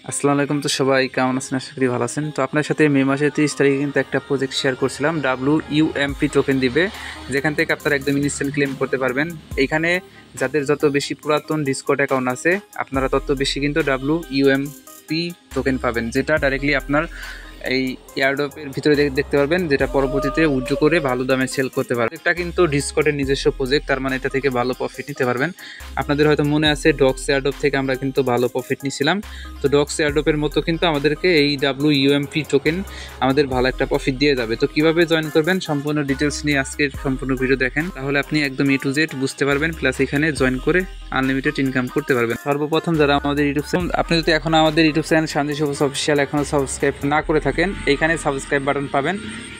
আসসালামু আলাইকুম। তো সবাই কেমন আছেন? আশা করি ভালো আছেন। তো আপনার সাথে মে মাসের 30 তারিখে কিন্তু একটা প্রজেক্ট শেয়ার করছিলাম, WUMP টোকেন দিবে, যেখান থেকে আপনারা একদম ইনস্ট্যান্ট ক্লেম করতে পারবেন। এইখানে যাদের যত বেশি পুরাতন ডিসকর্ড অ্যাকাউন্ট আছে আপনারা তত বেশি কিন্তু WUMP টোকেন পাবেন, যেটা ডাইরেক্টলি আপনার এই এয়ারড্রপের ভিতরে দেখতে পারবেন, যেটা পরবর্তীতে উইথড্র করে ভালো দামে সেল করতে পারবেন। এটা কিন্তু ডিসকর্ডের নিজস্ব প্রজেক্ট, তার মানে এটা থেকে ভালো প্রফিট নিতে পারবেন। আপনাদের হয়তো মনে আছে ডক্স এয়ারড্রপ থেকে আমরা কিন্তু ভালো প্রফিট নিয়েছিলাম। তো ডক্স এয়ারড্রপের মতো কিন্তু আমাদেরকে এই WUMP টোকেন আমাদের ভালো একটা প্রফিট দিয়ে যাবে। তো কিভাবে জয়েন করবেন সম্পূর্ণ ডিটেলস নিয়ে আজকের সম্পূর্ণ ভিডিও দেখেন, তাহলে আপনি একদম A to Z বুঝতে পারবেন, প্লাস এখানে জয়েন করে আনলিমিটেড ইনকাম করতে পারবেন। সর্বপ্রথম যারা আমাদের ইউটিউব চ্যানেল, আপনি যদি এখন আমাদের ইউটিউব চ্যানেল শান্তি সবুজ অফিসিয়াল এখনও সাবস্ক্রাইব না করে থাকেন, এইখানে সাবস্ক্রাইব বাটন পাবেন।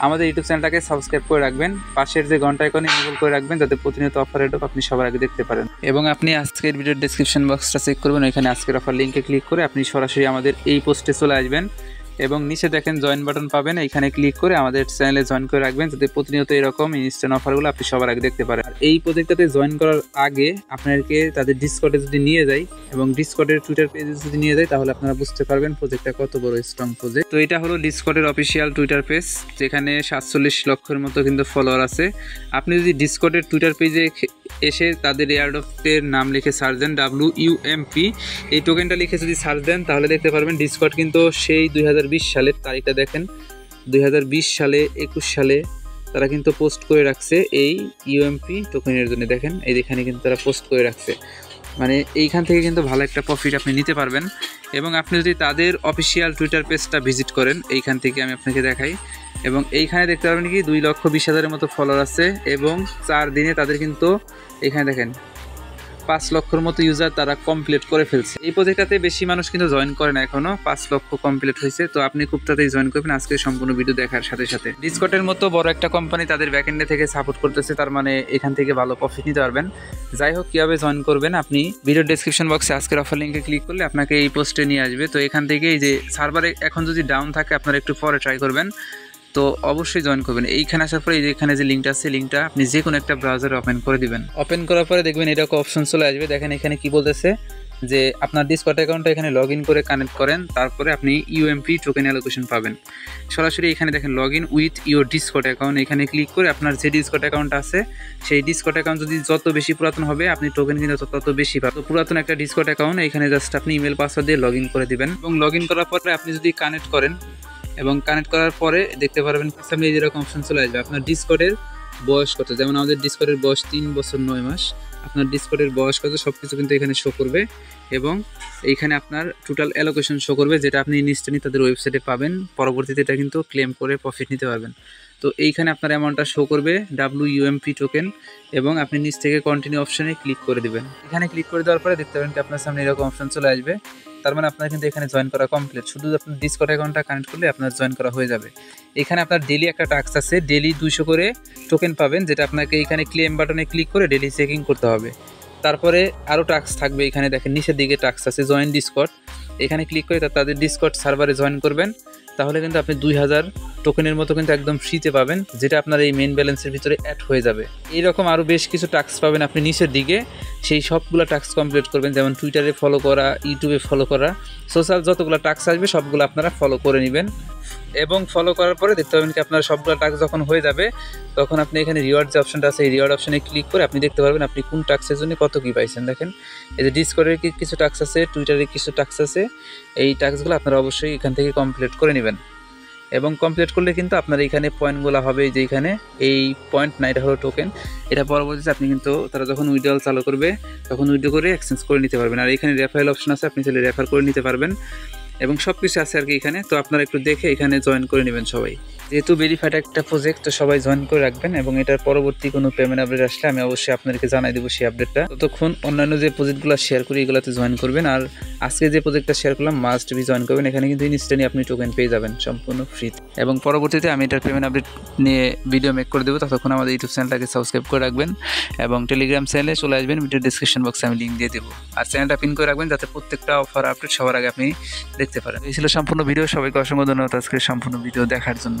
আমাদের ইউটিউব চ্যানেলটাকে সাবস্ক্রাইব করে রাখবেন, পাশের যে ঘন্টা আইকনে ইনেবল করে রাখবেন, যাতে প্রতিনিয়ত অফার এডপ আপনি সবার আগে দেখতে পারেন। এবং আপনি আজকের ভিডিওর ডেসক্রিপশন বক্সটা চেক করবেন, ওইখানে আজকের অফার লিঙ্কে ক্লিক করে আপনি সরাসরি আমাদের এই পোস্টে চলে আসবেন এবং নিচে দেখেন জয়েন বাটন পাবেন, এইখানে ক্লিক করে আমাদের চ্যানেলে জয়েন করে রাখবেন, যাতে প্রতিনিয়ত এরকম ইনস্ট্যান্ট অফারগুলো আপনি সবার আগে দেখতে পারেন। আর এই প্রজেক্টটাতে জয়েন করার আগে আপনাদেরকে তাদের ডিসকর্ডে যদি নিয়ে যায় এবং ডিসকর্ডের টুইটার পেজে যদি নিয়ে যায়, তাহলে আপনারা বুঝতে পারবেন প্রজেক্টটা কত বড় স্ট্রং প্রজেক্ট। তো এটা হলো ডিসকর্ডের অফিসিয়াল টুইটার পেজ, যেখানে 47 লক্ষের মতো কিন্তু ফলোয়ার আছে। আপনি যদি ডিসকর্ডের টুইটার পেজে এসে তাদের এয়ারড্রপের নাম লিখে সার্চ দেন WUMP, এই টোকেনটা লিখে যদি সার্চ দেন, তাহলে দেখতে পারবেন ডিসকর্ড কিন্তু সেই 2020 সালের তারিখটা দেখেন, 2020 সালে 21 সালে তারা কিন্তু পোস্ট করে রাখছে এই UMP টোকেনের জন্য। দেখেন এইখানে কিন্তু তারা পোস্ট করে রাখছে, মানে এইখান থেকে কিন্তু ভালো একটা প্রফিট আপনি নিতে পারবেন। এবং আপনি যদি তাদের অফিসিয়াল টুইটার পেজটা ভিজিট করেন, এইখান থেকে আমি আপনাকে দেখাই, এবং এইখানে দেখতে পারবেন কি 2,20,000-এর মতো ফলোয়ার আছে এবং 4 দিনে তাদের কিন্তু এখানে দেখেন 5 লক্ষের মতো ইউজার তারা কমপ্লিট করে ফেলছে। এই প্রজেক্টটাতে বেশি মানুষ কিন্তু জয়েন করে না, এখনো 5 লক্ষ কমপ্লিট হয়েছে। তো আপনি খুব তাড়াতাড়ি জয়েন করবেন আজকে সম্পূর্ণ ভিডিও দেখার সাথে সাথে। ডিসকর্ডের মতো বড় একটা কোম্পানি তাদের ব্যাকএন্ডে থেকে সাপোর্ট করতেছে, তার মানে এখান থেকে ভালো প্রফিট নিতে পারবেন। যাই হোক, কীভাবে জয়েন করবেন, আপনি ভিডিও ডেসক্রিপশন বক্সে আজকের অফার লিঙ্কে ক্লিক করলে আপনাকে এই পোস্টে নিয়ে আসবে। তো এখান থেকে এই যে সার্ভারে এখন যদি ডাউন থাকে আপনারা একটু পরে ট্রাই করবেন, তো অবশ্যই জয়েন করবেন। এইখানে আসার পরে এখানে যে লিঙ্কটা আছে, লিঙ্কটা আপনি যে কোনো একটা ব্রাউজারে ওপেন করে দিবেন। ওপেন করার পরে দেখবেন এরকম অপশন চলে আসবে। দেখেন এখানে কি বলতেছে যে আপনার ডিসকর্ড অ্যাকাউন্টটা এখানে লগ ইন করে কানেক্ট করেন, তারপরে আপনি UMP টোকেন অ্যালোকেশন পাবেন। সরাসরি এখানে দেখেন log in with your Discord account, এখানে ক্লিক করে আপনার যে ডিসকর্ড অ্যাকাউন্ট আছে সেই ডিসকর্ড অ্যাকাউন্ট যদি যত বেশি পুরাতন হবে আপনি টোকেন কিন্তু তত বেশি পাবেন। তো পুরাতন একটা ডিসকর্ড অ্যাকাউন্ট এখানে জাস্ট আপনি ইমেল পাসওয়ার্ড দিয়ে লগ ইন করে দিবেন, এবং লগ ইন করার পরে আপনি যদি কানেক্ট করেন এবং কানেক্ট করার পরে দেখতে পারবেন সামনে যেরকম অপশন চলে আসবে আপনার ডিসকর্ডের বয়স কত। যেমন আমাদের ডিসকর্ডের বয়স 3 বছর 9 মাস, আপনার ডিসকর্ডের বয়স কত সব কিছু কিন্তু এখানে শো করবে, এবং এইখানে আপনার টোটাল অ্যালোকেশন শো করবে, যেটা আপনি ইনস্ট্যান্টলি তাদের ওয়েবসাইটে পাবেন। পরবর্তীতে এটা কিন্তু ক্লেম করে প্রফিট নিতে পারবেন। তো এইখানে আপনার অ্যামাউন্টটা শো করবে WUMP টোকেন, এবং আপনি নিচ থেকে কন্টিনিউ অপশনে ক্লিক করে দিবেন। এখানে ক্লিক করে দেওয়ার পরে দেখতে পাবেন কি আপনার সামনে এরকম অপশন চলে আসবে, তার মানে আপনার কিন্তু এখানে জয়েন করা কমপ্লিট। শুধু আপনার ডিসকর্ড অ্যাকাউন্টটা কানেক্ট করলে আপনার জয়েন করা হয়ে যাবে। এখানে আপনার ডেলি একটা টাস্ক আছে, ডেলি 200 করে টোকেন পাবেন, যেটা আপনাকে এখানে ক্লেম বাটনে ক্লিক করে ডেলি চেকিং করতে হবে। তারপরে আরও টাস্ক থাকবে, এখানে দেখেন নিচের দিকে টাস্ক আছে জয়েন ডিসকর্ড, এখানে ক্লিক করে তাদের ডিসকর্ড সার্ভারে জয়েন করবেন, তাহলে কিন্তু আপনি 2000 টোকেনের মতো কিন্তু একদম ফ্রিতে পাবেন, যেটা আপনার এই মেইন ব্যালেন্সের ভিতরে অ্যাড হয়ে যাবে। এইরকম আরও বেশ কিছু টাস্ক পাবেন আপনি নিচের দিকে, সেই সবগুলো টাস্ক কমপ্লিট করবেন, যেমন টুইটারে ফলো করা, ইউটিউবে ফলো করা, সোশ্যাল যতগুলো টাস্ক আসবে সবগুলো আপনারা ফলো করে নেবেন। এবং ফলো করার পরে দেখতে পাবেন কি আপনার সবগুলো টাস্ক যখন হয়ে যাবে, তখন আপনি এখানে রিওয়ার্ড যে অপশনটা আছে এই রিওয়ার্ড অপশনে ক্লিক করে আপনি দেখতে পারবেন আপনি কোন টাস্কের জন্য কত কী পাইছেন। দেখেন এই যে ডিসকর্ডের কিছু টাস্ক আছে, টুইটারের কিছু টাস্ক আছে, এই টাস্কগুলো আপনারা অবশ্যই এখান থেকে কমপ্লিট করে নেবেন। এবং কমপ্লিট করলে কিন্তু আপনার এইখানে পয়েন্টগুলো হবে, যে এইখানে এই পয়েন্ট না, এটা হলো টোকেন, এটা পরবর্তীতে আপনি কিন্তু তারা যখন উইথড্রল চালু করবে তখন উইথড্র করে এক্সচেঞ্জ করে নিতে পারবেন। আর এখানে রেফারেল অপশন আছে, আপনি চাইলে রেফার করে নিতে পারবেন, এবং সব কিছু আছে আর কি এখানে। তো আপনারা একটু দেখে এখানে জয়েন করে নেবেন সবাই, যেহেতু ভেরিফাইড একটা প্রজেক্ট, তো সবাই জয়েন করে রাখবেন। এবং এটার পরবর্তী কোনো পেমেন্ট আপডেট আসলে আমি অবশ্যই আপনাদেরকে জানাই দেবো সেই আপডেটটা। ততক্ষণ অন্যান্য যে প্রজেক্টগুলো শেয়ার করি এগুলোতে জয়েন করবেন, আর আজকে যে প্রজেক্টটা শেয়ার করলাম মাস্ট বি জয়েন করবেন। এখানে কিন্তু ইনস্ট্যান্টলি আপনি টোকেন পেয়ে যাবেন সম্পূর্ণ ফ্রিতে, এবং পরবর্তীতে আমি এটার পেমেন্ট আপডেট নিয়ে ভিডিও মেক করে দেবো। ততক্ষণ আমাদের ইউটিউব চ্যানেলটাকে সাবস্ক্রাইব করে রাখবেন, এবং টেলিগ্রাম চ্যানেলে চলে আসবেন, ভিডিও ডিসক্রিপশন বক্সে আমি লিঙ্ক দিয়ে দেবো। আর চ্যানেলটা পিন করে রাখবেন, যাতে প্রত্যেকটা অফার আপডেট সবার আগে আপনি দেখতে পারেন। এই ছিল সম্পূর্ণ ভিডিও। সবাইকে অসংখ্য ধন্যবাদ আজকের সম্পূর্ণ ভিডিও দেখার জন্য।